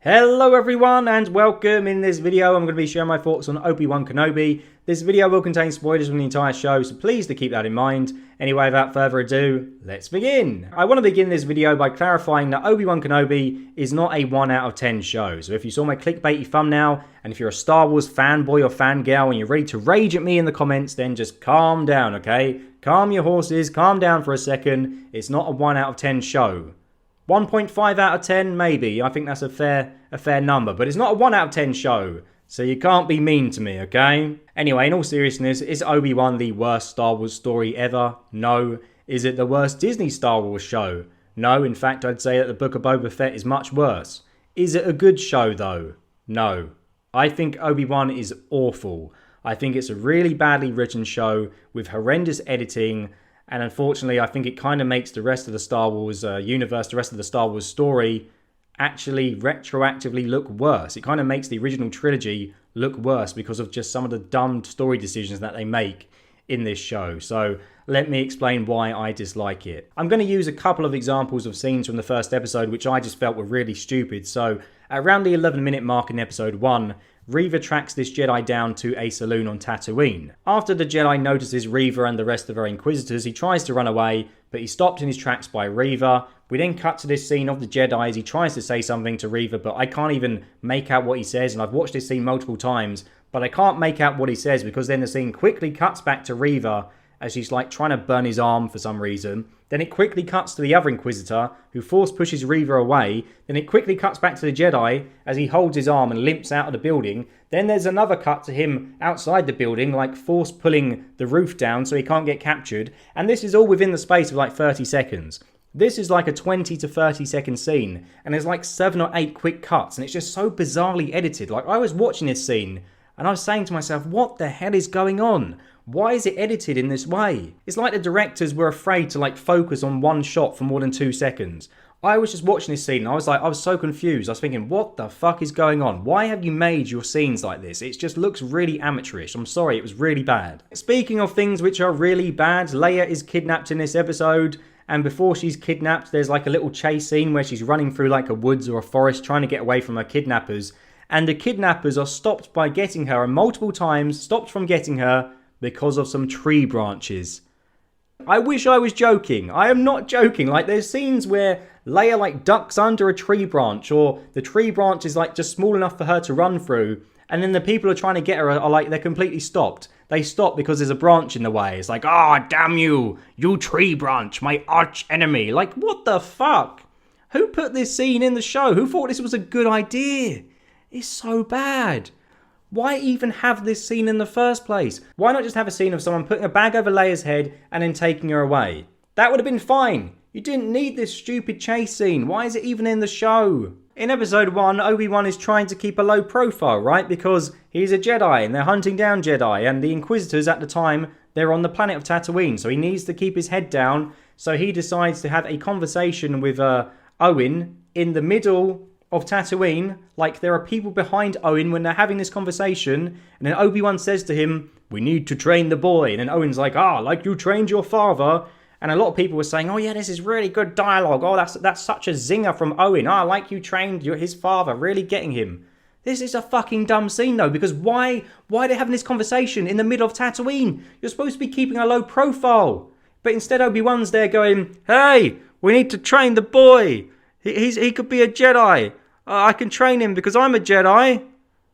Hello everyone and welcome. In this video I'm going to be sharing my thoughts on Obi-Wan Kenobi. This video will contain spoilers from the entire show, so please do keep that in mind. Anyway, without further ado, let's begin. I want to begin this video by clarifying that Obi-Wan Kenobi is not a 1 out of 10 show. So if you saw my clickbaity thumbnail, and if you're a Star Wars fanboy or fangirl and you're ready to rage at me in the comments, then just calm down, okay? Calm your horses, calm down for a second. It's not a 1 out of 10 show. 1.5 out of 10, maybe. I think that's a fair number. But it's not a 1 out of 10 show. So you can't be mean to me, okay? Anyway, in all seriousness, is Obi-Wan the worst Star Wars story ever? No. Is it the worst Disney Star Wars show? No. In fact, I'd say that the Book of Boba Fett is much worse. Is it a good show, though? No. I think Obi-Wan is awful. I think it's a really badly written show with horrendous editing. And unfortunately, I think it kind of makes the rest of the Star Wars universe, the rest of the Star Wars story, actually retroactively look worse. It kind of makes the original trilogy look worse because of just some of the dumb story decisions that they make in this show. So let me explain why I dislike it. I'm going to use a couple of examples of scenes from the first episode which I just felt were really stupid. So around the 11-minute mark in episode 1, Reva tracks this Jedi down to a saloon on Tatooine. After the Jedi notices Reva and the rest of her Inquisitors, he tries to run away, but he's stopped in his tracks by Reva. We then cut to this scene of the Jedi as he tries to say something to Reva, but I can't even make out what he says, and I've watched this scene multiple times, but I can't make out what he says because then the scene quickly cuts back to Reva as she's like trying to burn his arm for some reason. Then it quickly cuts to the other Inquisitor, who force pushes Reva away. Then it quickly cuts back to the Jedi as he holds his arm and limps out of the building. Then there's another cut to him outside the building, like force pulling the roof down so he can't get captured. And this is all within the space of like 30 seconds. This is like a 20 to 30 second scene. And there's like 7 or 8 quick cuts. And it's just so bizarrely edited. Like I was watching this scene and I was saying to myself, what the hell is going on? Why is it edited in this way? It's like the directors were afraid to like focus on one shot for more than 2 seconds. I was just watching this scene and I was so confused. I was thinking, what the fuck is going on? Why have you made your scenes like this? It just looks really amateurish. I'm sorry, it was really bad. Speaking of things which are really bad, Leia is kidnapped in this episode. And before she's kidnapped, there's like a little chase scene where she's running through like a woods or a forest trying to get away from her kidnappers. And the kidnappers are stopped by getting her, and multiple times stopped from getting her because of some tree branches. I wish I was joking. I am not joking. Like there's scenes where Leia like ducks under a tree branch, or the tree branch is like just small enough for her to run through, and then the people who are trying to get her are like, they're completely stopped. They stop because there's a branch in the way. It's like, oh, damn you, you tree branch, my arch enemy. Like, what the fuck? Who put this scene in the show? Who thought this was a good idea? It's so bad. Why even have this scene in the first place? Why not just have a scene of someone putting a bag over Leia's head and then taking her away? That would have been fine. You didn't need this stupid chase scene. Why is it even in the show? In episode 1, Obi-Wan is trying to keep a low profile, right? Because he's a Jedi and they're hunting down Jedi, and the Inquisitors at the time, they're on the planet of Tatooine, so he needs to keep his head down. So he decides to have a conversation with Owen in the middle of Tatooine. Like there are people behind Owen when they're having this conversation, and then Obi-Wan says to him, we need to train the boy, and then Owen's like, like you trained your father. And a lot of people were saying, oh yeah, this is really good dialogue, oh that's such a zinger from Owen, like you trained his father, really getting him. This is a fucking dumb scene though, because why are they having this conversation in the middle of Tatooine? You're supposed to be keeping a low profile, but instead Obi-Wan's there going, hey, we need to train the boy, he could be a Jedi. I can train him because I'm a Jedi.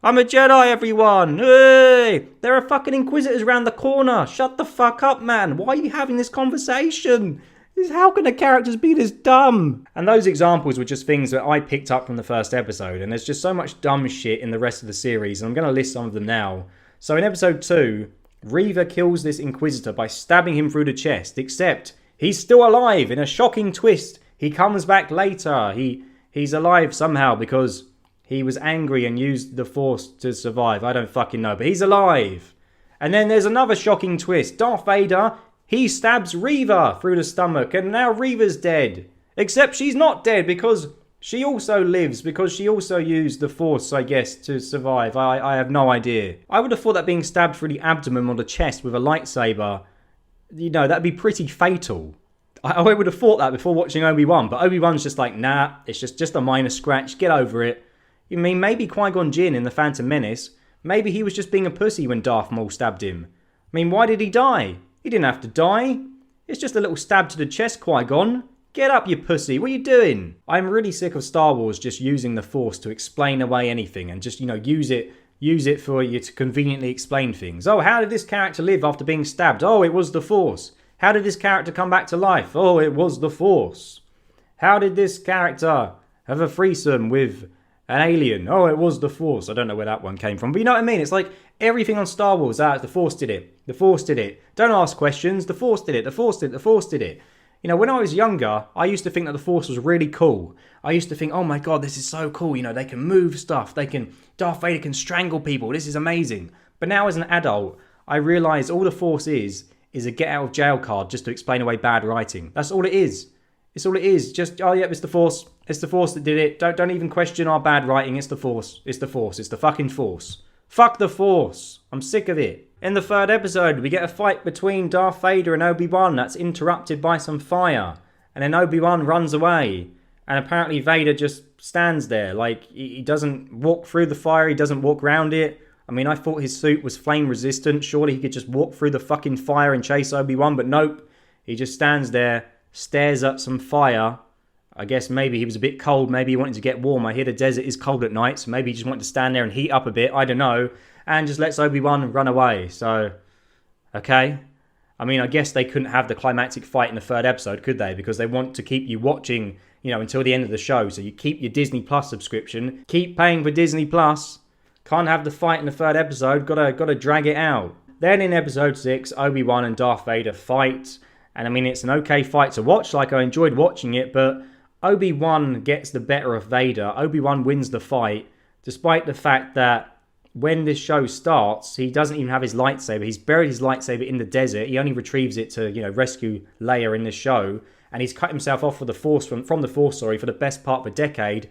I'm a Jedi, everyone. Hey! There are fucking Inquisitors around the corner. Shut the fuck up, man. Why are you having this conversation? How can the characters be this dumb? And those examples were just things that I picked up from the first episode. And there's just so much dumb shit in the rest of the series. And I'm going to list some of them now. So in episode 2, Reva kills this Inquisitor by stabbing him through the chest. Except he's still alive in a shocking twist. He comes back later. He's alive somehow because he was angry and used the Force to survive. I don't fucking know, but he's alive. And then there's another shocking twist. Darth Vader, he stabs Reva through the stomach, and now Reva's dead. Except she's not dead because she also lives, because she also used the Force, I guess, to survive. I have no idea. I would have thought that being stabbed through the abdomen or the chest with a lightsaber, that'd be pretty fatal. I would have thought that before watching Obi-Wan, but Obi-Wan's just like, nah, it's just a minor scratch, get over it. I mean, maybe Qui-Gon Jinn in The Phantom Menace, maybe he was just being a pussy when Darth Maul stabbed him. I mean, why did he die? He didn't have to die. It's just a little stab to the chest, Qui-Gon. Get up, you pussy. What are you doing? I'm really sick of Star Wars just using the Force to explain away anything and just, use it for you to conveniently explain things. Oh, how did this character live after being stabbed? Oh, it was the Force. How did this character come back to life? Oh, it was the Force. How did this character have a threesome with an alien? Oh, it was the Force. I don't know where that one came from, but you know what I mean? It's like everything on Star Wars, the Force did it. The Force did it. Don't ask questions. The Force did it. The Force did it. The Force did it. When I was younger, I used to think that the Force was really cool. I used to think, oh my god, this is so cool. They can move stuff. Darth Vader can strangle people. This is amazing. But now as an adult, I realise all the Force is a get out of jail card just to explain away bad writing. That's all it is. It's all it is. Just, oh yeah, it's the Force. It's the Force that did it. Don't even question our bad writing. It's the Force. It's the Force. It's the fucking Force. Fuck the Force. I'm sick of it. In the third episode, we get a fight between Darth Vader and Obi-Wan that's interrupted by some fire. And then Obi-Wan runs away. And apparently Vader just stands there. Like, he doesn't walk through the fire. He doesn't walk around it. I mean, I thought his suit was flame resistant. Surely he could just walk through the fucking fire and chase Obi-Wan. But nope. He just stands there, stares at some fire. I guess maybe he was a bit cold. Maybe he wanted to get warm. I hear the desert is cold at night. So maybe he just wanted to stand there and heat up a bit. I don't know. And just lets Obi-Wan run away. So, okay. I mean, I guess they couldn't have the climactic fight in the third episode, could they? Because they want to keep you watching, until the end of the show. So you keep your Disney Plus subscription. Keep paying for Disney Plus. Can't have the fight in the third episode. Gotta drag it out. Then in episode 6, Obi-Wan and Darth Vader fight. And I mean, it's an okay fight to watch. Like, I enjoyed watching it. But Obi-Wan gets the better of Vader. Obi-Wan wins the fight. Despite the fact that when this show starts, he doesn't even have his lightsaber. He's buried his lightsaber in the desert. He only retrieves it to, rescue Leia in this show. And he's cut himself off for the Force from the Force, for the best part of a decade.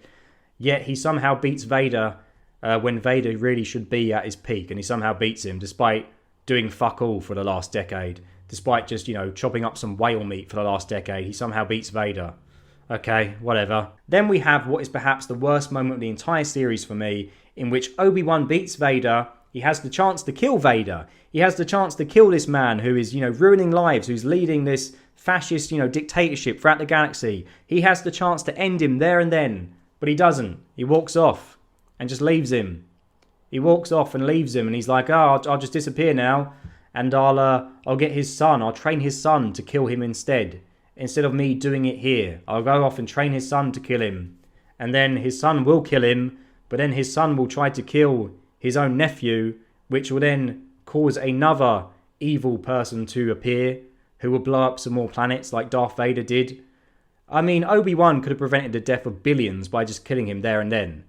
Yet he somehow beats Vader when Vader really should be at his peak. And he somehow beats him despite doing fuck all for the last decade. Despite just, chopping up some whale meat for the last decade. He somehow beats Vader. Okay, whatever. Then we have what is perhaps the worst moment of the entire series for me, in which Obi-Wan beats Vader. He has the chance to kill Vader. He has the chance to kill this man who is, ruining lives, who's leading this fascist, dictatorship throughout the galaxy. He has the chance to end him there and then, but he doesn't. He walks off and just leaves him. He walks off and leaves him, and he's like, oh, I'll just disappear now, and I'll get his son. I'll train his son to kill him instead of me doing it here. I'll go off and train his son to kill him, and then his son will kill him. But then his son will try to kill his own nephew, which will then cause another evil person to appear, who will blow up some more planets like Darth Vader did. I mean, Obi-Wan could have prevented the death of billions by just killing him there and then.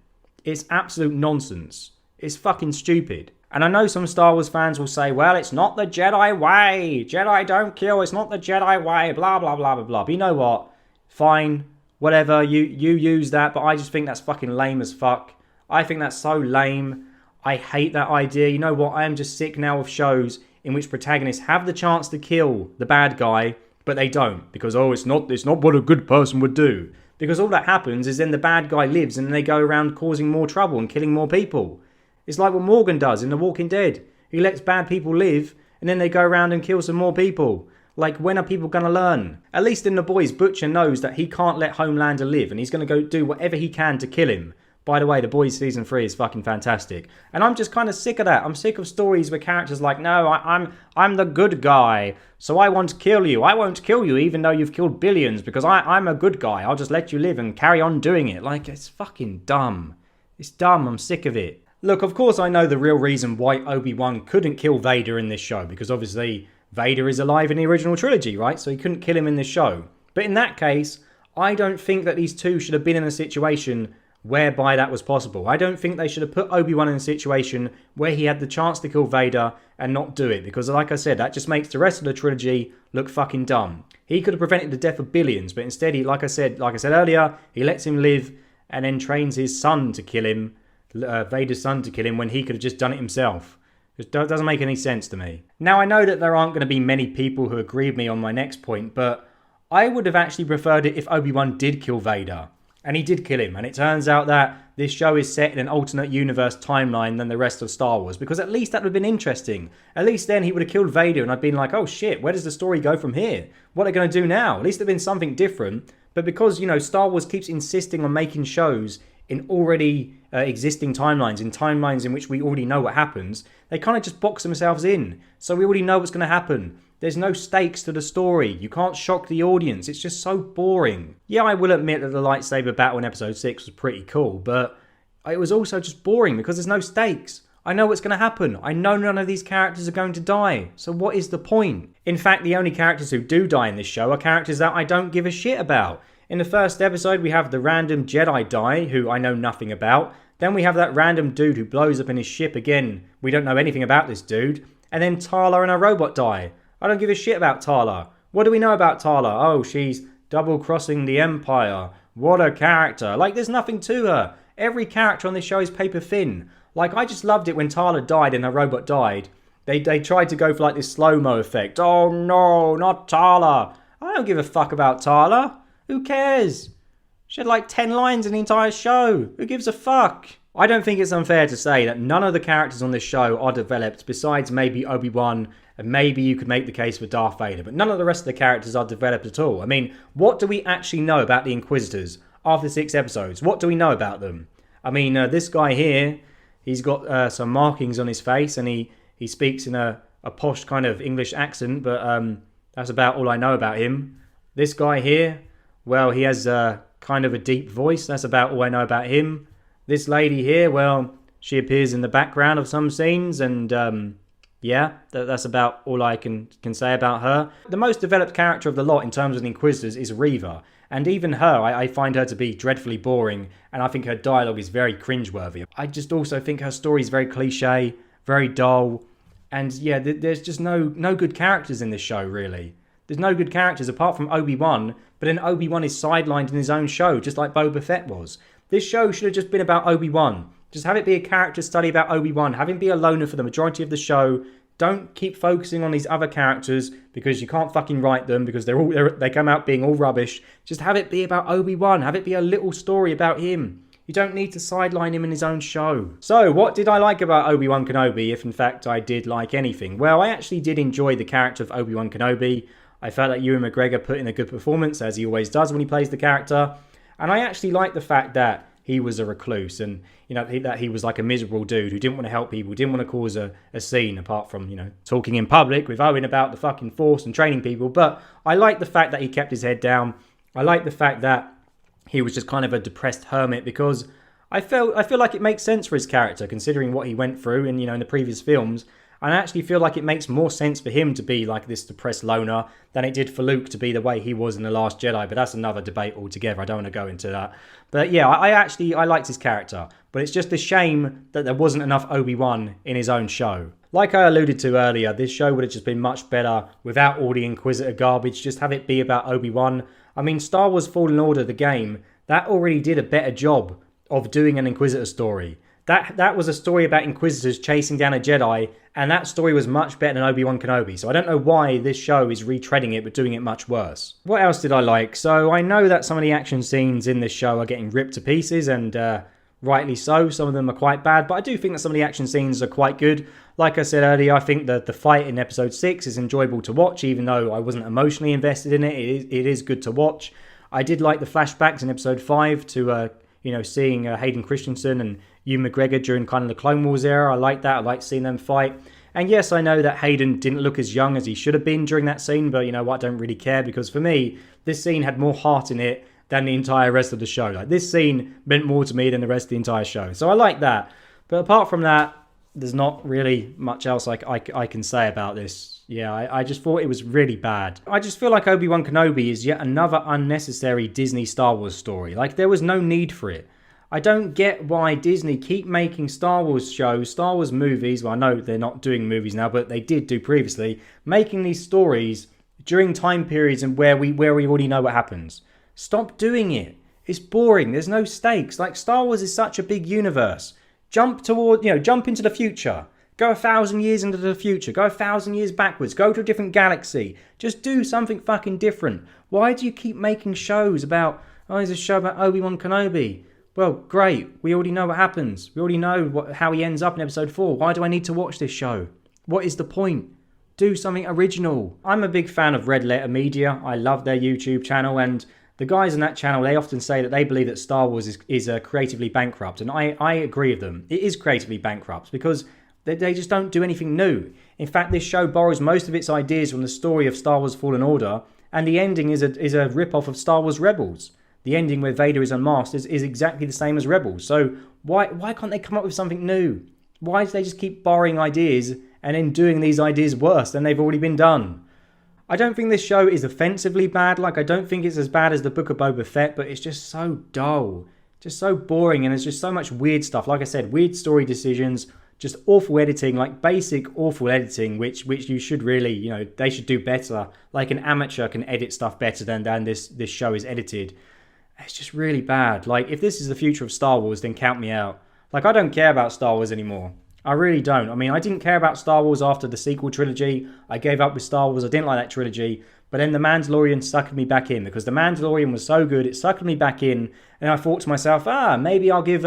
It's absolute nonsense. It's fucking stupid. And I know some Star Wars fans will say, well, it's not the Jedi way. Jedi don't kill. It's not the Jedi way. Blah, blah, blah, blah, blah. But you know what? Fine. Whatever. You use that. But I just think that's fucking lame as fuck. I think that's so lame. I hate that idea. You know what? I am just sick now of shows in which protagonists have the chance to kill the bad guy, but they don't. Because, it's not what a good person would do. Because all that happens is then the bad guy lives and then they go around causing more trouble and killing more people. It's like what Morgan does in The Walking Dead. He lets bad people live and then they go around and kill some more people. Like, when are people going to learn? At least in The Boys, Butcher knows that he can't let Homelander live and he's going to go do whatever he can to kill him. By the way, The Boys Season 3 is fucking fantastic. And I'm just kind of sick of that. I'm sick of stories where characters like, no, I'm the good guy, so I won't kill you. I won't kill you even though you've killed billions because I'm a good guy. I'll just let you live and carry on doing it. Like, it's fucking dumb. It's dumb. I'm sick of it. Look, of course I know the real reason why Obi-Wan couldn't kill Vader in this show, because obviously Vader is alive in the original trilogy, right? So he couldn't kill him in this show. But in that case, I don't think that these two should have been in a situation whereby that was possible. I don't think they should have put Obi-Wan in a situation where he had the chance to kill Vader and not do it, because like I said, that just makes the rest of the trilogy look fucking dumb. He could have prevented the death of billions, but instead he, like I said earlier, he lets him live and then trains his son to kill him, Vader's son to kill him, when he could have just done it himself. It doesn't make any sense to me. Now, I know that there aren't going to be many people who agree with me on my next point, but I would have actually preferred it if Obi-Wan did kill Vader. And he did kill him. And it turns out that this show is set in an alternate universe timeline than the rest of Star Wars. Because at least that would have been interesting. At least then he would have killed Vader and I'd been like, oh shit, where does the story go from here? What are they going to do now? At least there'd been something different. But because, Star Wars keeps insisting on making shows in already existing timelines, in timelines in which we already know what happens, they kind of just box themselves in. So we already know what's going to happen. There's no stakes to the story. You can't shock the audience. It's just so boring. Yeah, I will admit that the lightsaber battle in episode 6 was pretty cool, but it was also just boring because there's no stakes. I know what's going to happen. I know none of these characters are going to die. So what is the point? In fact, the only characters who do die in this show are characters that I don't give a shit about. In the first episode, we have the random Jedi die, who I know nothing about. Then we have that random dude who blows up in his ship again. We don't know anything about this dude. And then Tala and her robot die. I don't give a shit about Tala. What do we know about Tala? Oh, she's double-crossing the Empire. What a character. Like, there's nothing to her. Every character on this show is paper thin. Like, I just loved it when Tala died and her robot died. They tried to go for, like, this slow-mo effect. Oh, no, not Tala. I don't give a fuck about Tala. Who cares? She had, like, 10 lines in the entire show. Who gives a fuck? I don't think it's unfair to say that none of the characters on this show are developed besides maybe Obi-Wan, and maybe you could make the case for Darth Vader, but none of the rest of the characters are developed at all. I mean, what do we actually know about the Inquisitors after 6 episodes? What do we know about them? I mean, this guy here, he's got some markings on his face, and he speaks in a posh kind of English accent, but that's about all I know about him. This guy here, well, he has kind of a deep voice. That's about all I know about him. This lady here, well, she appears in the background of some scenes, and yeah, that's about all I can say about her. The most developed character of the lot in terms of the Inquisitors is Reva, and even her, I find her to be dreadfully boring, and I think her dialogue is very cringeworthy. I just also think her story is very cliche, very dull, and yeah, there's just no good characters in this show, really. There's no good characters apart from Obi-Wan, but then Obi-Wan is sidelined in his own show, just like Boba Fett was. This show should have just been about Obi-Wan. Just have it be a character study about Obi-Wan. Have him be a loner for the majority of the show. Don't keep focusing on these other characters because you can't fucking write them because they come out being all rubbish. Just have it be about Obi-Wan. Have it be a little story about him. You don't need to sideline him in his own show. So, what did I like about Obi-Wan Kenobi, if in fact I did like anything? Well, I actually did enjoy the character of Obi-Wan Kenobi. I felt like Ewan McGregor put in a good performance, as he always does when he plays the character. And I actually like the fact that he was a recluse and, that he was like a miserable dude who didn't want to help people, didn't want to cause a scene apart from, talking in public with Owen about the fucking Force and training people. But I like the fact that he kept his head down. I like the fact that he was just kind of a depressed hermit because I feel like it makes sense for his character considering what he went through in the previous films. And I actually feel like it makes more sense for him to be like this depressed loner than it did for Luke to be the way he was in The Last Jedi. But that's another debate altogether. I don't want to go into that. But yeah, I liked his character. But it's just a shame that there wasn't enough Obi-Wan in his own show. Like I alluded to earlier, this show would have just been much better without all the Inquisitor garbage. Just have it be about Obi-Wan. I mean, Star Wars Fallen Order, the game, that already did a better job of doing an Inquisitor story. That was a story about Inquisitors chasing down a Jedi, and that story was much better than Obi-Wan Kenobi. So I don't know why this show is retreading it, but doing it much worse. What else did I like? So I know that some of the action scenes in this show are getting ripped to pieces, and rightly so. Some of them are quite bad, but I do think that some of the action scenes are quite good. Like I said earlier, I think that the fight in episode 6 is enjoyable to watch, even though I wasn't emotionally invested in it. It is good to watch. I did like the flashbacks in episode 5 to seeing Hayden Christensen and Ewan McGregor during kind of the Clone Wars era. I like that. I like seeing them fight. And yes, I know that Hayden didn't look as young as he should have been during that scene, but you know what? I don't really care because for me, this scene had more heart in it than the entire rest of the show. Like this scene meant more to me than the rest of the entire show. So I like that. But apart from that, there's not really much else I can say about this. Yeah, I just thought it was really bad. I just feel like Obi-Wan Kenobi is yet another unnecessary Disney Star Wars story. Like, there was no need for it. I don't get why Disney keep making Star Wars shows, Star Wars movies. Well, I know they're not doing movies now, but they did do previously. Making these stories during time periods and where we already know what happens. Stop doing it. It's boring. There's no stakes. Like, Star Wars is such a big universe. Jump into the future. Go 1,000 years into the future. Go 1,000 years backwards. Go to a different galaxy. Just do something fucking different. Why do you keep making shows about Oh, there's a show about Obi-Wan Kenobi. Well, great. We already know what happens. We already know how he ends up in episode 4. Why do I need to watch this show? What is the point? Do something original. I'm a big fan of Red Letter Media. I love their YouTube channel, and the guys on that channel, they often say that they believe that Star Wars is creatively bankrupt, and I agree with them. It is creatively bankrupt because they just don't do anything new. In fact, this show borrows most of its ideas from the story of Star Wars Fallen Order, and the ending is a rip-off of Star Wars Rebels. The ending where Vader is unmasked is exactly the same as Rebels. So why can't they come up with something new? Why do they just keep borrowing ideas and then doing these ideas worse than they've already been done? I don't think this show is offensively bad. Like, I don't think it's as bad as the Book of Boba Fett, but it's just so dull. Just so boring, and there's just so much weird stuff. Like I said, weird story decisions, just awful editing, like basic awful editing, which you should really, they should do better. Like an amateur can edit stuff better than this show is edited. It's just really bad. Like, if this is the future of Star Wars, then count me out. Like, I don't care about Star Wars anymore. I really don't. I mean, I didn't care about Star Wars after the sequel trilogy. I gave up with Star Wars. I didn't like that trilogy. But then The Mandalorian sucked me back in because The Mandalorian was so good. It sucked me back in. And I thought to myself, maybe I'll give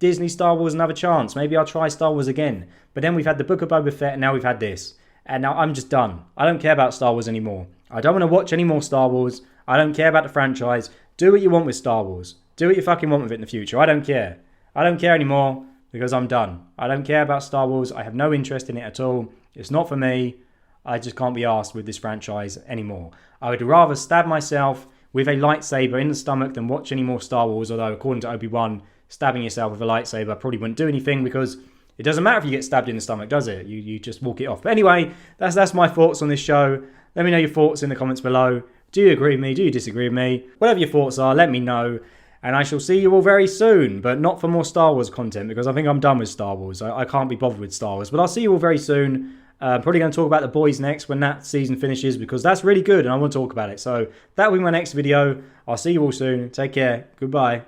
Disney Star Wars another chance. Maybe I'll try Star Wars again. But then we've had the Book of Boba Fett, and now we've had this. And now I'm just done. I don't care about Star Wars anymore. I don't want to watch any more Star Wars. I don't care about the franchise. Do what you want with Star Wars. Do what you fucking want with it in the future. I don't care. I don't care anymore because I'm done. I don't care about Star Wars. I have no interest in it at all. It's not for me. I just can't be arsed with this franchise anymore. I would rather stab myself with a lightsaber in the stomach than watch any more Star Wars, although according to Obi-Wan, stabbing yourself with a lightsaber probably wouldn't do anything because it doesn't matter if you get stabbed in the stomach, does it? You just walk it off. But anyway, that's my thoughts on this show. Let me know your thoughts in the comments below. Do you agree with me? Do you disagree with me? Whatever your thoughts are, let me know. And I shall see you all very soon, but not for more Star Wars content because I think I'm done with Star Wars. I can't be bothered with Star Wars. But I'll see you all very soon. Probably going to talk about The Boys next when that season finishes because that's really good and I want to talk about it. So that will be my next video. I'll see you all soon. Take care. Goodbye.